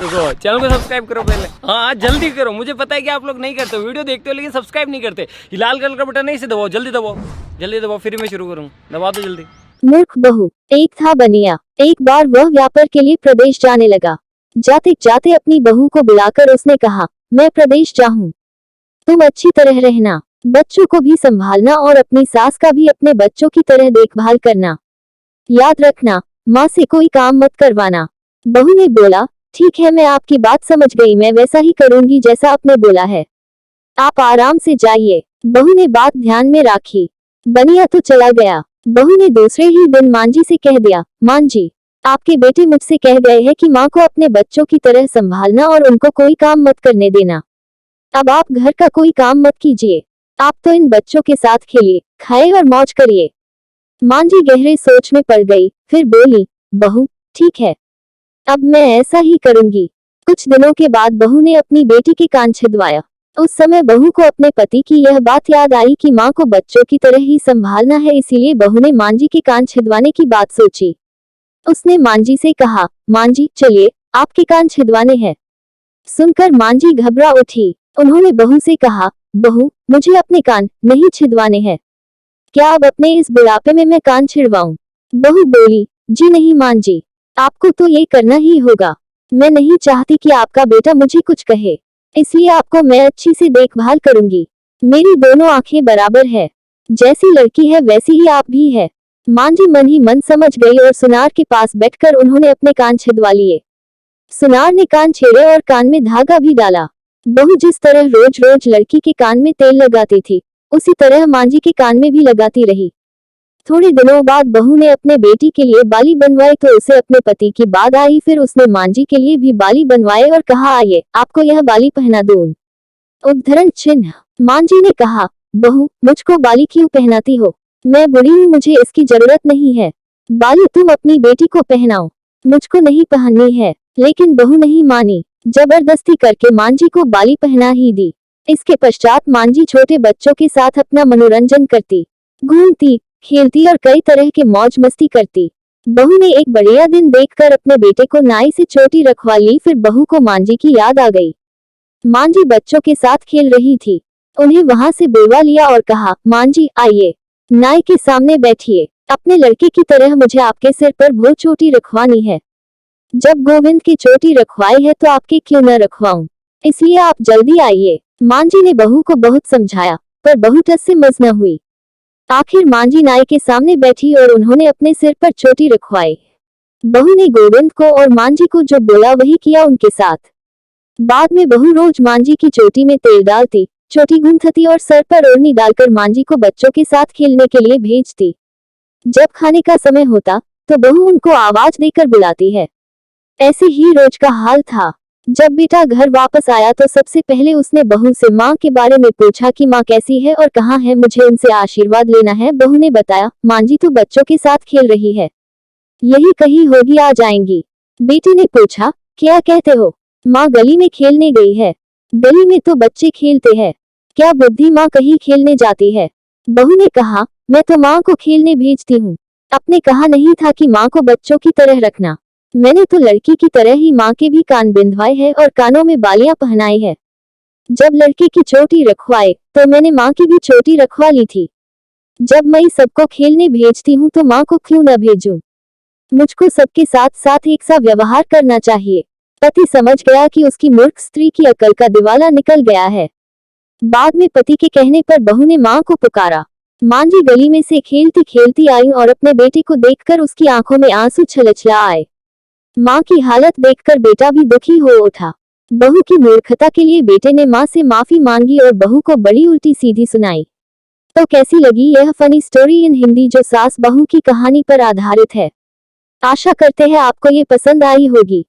देखो चैनल को सब्सक्राइब करो पहले। हाँ जल्दी करो, मुझे पता है कि आप लोग नहीं करते, वीडियो देखते हो लेकिन सब्सक्राइब नहीं करते। ये लाल कलर का बटन नहीं से दबाओ, जल्दी दबाओ, जल्दी दबाओ, फिर मैं शुरू करूँ, दबा दो जल्दी। मूर्ख बहू। एक था बनिया। एक बार वह व्यापार के लिए प्रदेश जाने लगा। जाते जाते अपनी बहू को बुलाकर उसने कहा, मैं प्रदेश जाऊं, तुम अच्छी तरह रहना, बच्चों को भी संभालना और अपनी सास का भी अपने बच्चों की तरह देखभाल करना। याद रखना, माँ से कोई काम मत करवाना। बहू ने बोला, ठीक है, मैं आपकी बात समझ गई, मैं वैसा ही करूंगी जैसा आपने बोला है। आप आराम से जाइए। बहू ने बात ध्यान में रखी। बनिया तो चला गया। बहू ने दूसरे ही दिन मांझी से कह दिया, मांझी, आपके बेटे मुझसे कह गए हैं कि माँ को अपने बच्चों की तरह संभालना और उनको कोई काम मत करने देना। अब आप घर का कोई काम मत कीजिए, आप तो इन बच्चों के साथ खेलिए, खाए और मौज करिए। मांझी गहरे सोच में पड़ गई, फिर बोली, बहू ठीक है, अब मैं ऐसा ही करूंगी। कुछ दिनों के बाद बहू ने अपनी बेटी के कान छिदवाया। उस समय बहू को अपने पति की यह बात याद आई कि माँ को बच्चों की तरह ही संभालना है, इसीलिए बहू ने मांझी के कान छिदवाने की बात सोची। उसने मांझी से कहा, मांझी चलिए, आपके कान छिदवाने हैं। सुनकर मांझी घबरा उठी। उन्होंने बहू से कहा, बहू मुझे अपने कान नहीं छिदवाने हैं, क्या अब अपने इस बुढ़ापे में मैं कान छिड़वाऊं? बहू बोली, जी नहीं मांझी, आपको तो ये करना ही होगा। मैं नहीं चाहती कि आपका बेटा मुझे कुछ कहे, इसलिए आपको मैं अच्छी से देखभाल करूंगी। मेरी दोनों आंखें बराबर है, जैसी लड़की है वैसी ही आप भी है। मांझी मन ही मन समझ गई और सुनार के पास बैठकर उन्होंने अपने कान छिदवा लिए। सुनार ने कान छेड़े और कान में धागा भी डाला। बहू जिस तरह रोज रोज लड़की के कान में तेल लगाती थी, उसी तरह मांझी के कान में भी लगाती रही। थोड़े दिनों बाद बहू ने अपने बेटी के लिए बाली बनवाए तो उसे अपने पति की बात आई, फिर उसने मांझी के लिए भी बाली बनवाए और कहा, आइए आपको यह बाली पहना दूं। उद्धरण चिन्ह। मांझी ने कहा, बहू मुझको बाली क्यों पहनाती हो, मैं बूढ़ी हूँ, मुझे इसकी जरूरत नहीं है। बाली तुम अपनी बेटी को पहनाओ, मुझको नहीं पहननी है। लेकिन बहू नहीं मानी, जबरदस्ती करके मांझी को बाली पहना ही दी। इसके पश्चात मांझी छोटे बच्चों के साथ अपना मनोरंजन करती, घूमती, खेलती और कई तरह के मौज मस्ती करती। बहू ने एक बढ़िया दिन देखकर अपने बेटे को नाई से चोटी रखवा ली। फिर बहू को मांझी की याद आ गई। मांझी बच्चों के साथ खेल रही थी, उन्हें वहां से बुलवा लिया और कहा, मांझी आइए, नाई के सामने बैठिए, अपने लड़के की तरह मुझे आपके सिर पर वो चोटी रखवानी है। जब गोविंद की चोटी रखवाई है तो आपके क्यों न रखवाऊं, इसलिए आप जल्दी आइए। मांझी ने बहू को बहुत समझाया, पर बहू टस से मस न हुई। आखिर मांझी नाई के सामने बैठी और उन्होंने अपने सिर पर चोटी रखवाई। बहू ने गोविंद को और मांझी को जो बोला वही किया उनके साथ। बाद में बहू रोज मांझी की चोटी में तेल डालती, चोटी गूंथती और सर पर ओढ़नी डालकर मांझी को बच्चों के साथ खेलने के लिए भेजती। जब खाने का समय होता तो बहू उनको आवाज देकर बुलाती है। ऐसे ही रोज का हाल था। जब बेटा घर वापस आया तो सबसे पहले उसने बहू से माँ के बारे में पूछा कि माँ कैसी है और कहाँ है, मुझे उनसे आशीर्वाद लेना है। बहू ने बताया, मांझी तो बच्चों के साथ खेल रही है, यही कहीं होगी, आ जाएंगी। बेटे ने पूछा, क्या कहते हो? माँ गली में खेलने गई है। गली में तो बच्चे खेलते हैं, क्या बुद्धि माँ कहीं खेलने जाती है? बहू ने कहा, मैं तो माँ को खेलने भेजती हूँ, आपने कहा नहीं था कि माँ को बच्चों की तरह रखना। मैंने तो लड़की की तरह ही माँ के भी कान बिंधवाए हैं और कानों में बालियां पहनाई है। जब लड़के की चोटी रखवाए तो मैंने माँ की भी चोटी रखवा ली थी। जब मैं सबको खेलने भेजती हूँ तो माँ को क्यों न भेजूं? मुझको सबके साथ साथ एक सा व्यवहार करना चाहिए। पति समझ गया कि उसकी मूर्ख स्त्री की अकल का दिवाला निकल गया है। बाद में पति के कहने पर बहू ने माँ को पुकारा। मांझी गली में से खेलती खेलती आई और अपने बेटे को देखकर उसकी आंखों में आंसू छलछला आए। माँ की हालत देखकर बेटा भी दुखी हो उठा। बहू की मूर्खता के लिए बेटे ने माँ से माफी मांगी और बहू को बड़ी उल्टी सीधी सुनाई। तो कैसी लगी यह फनी स्टोरी इन हिंदी जो सास बहू की कहानी पर आधारित है? आशा करते हैं आपको ये पसंद आई होगी।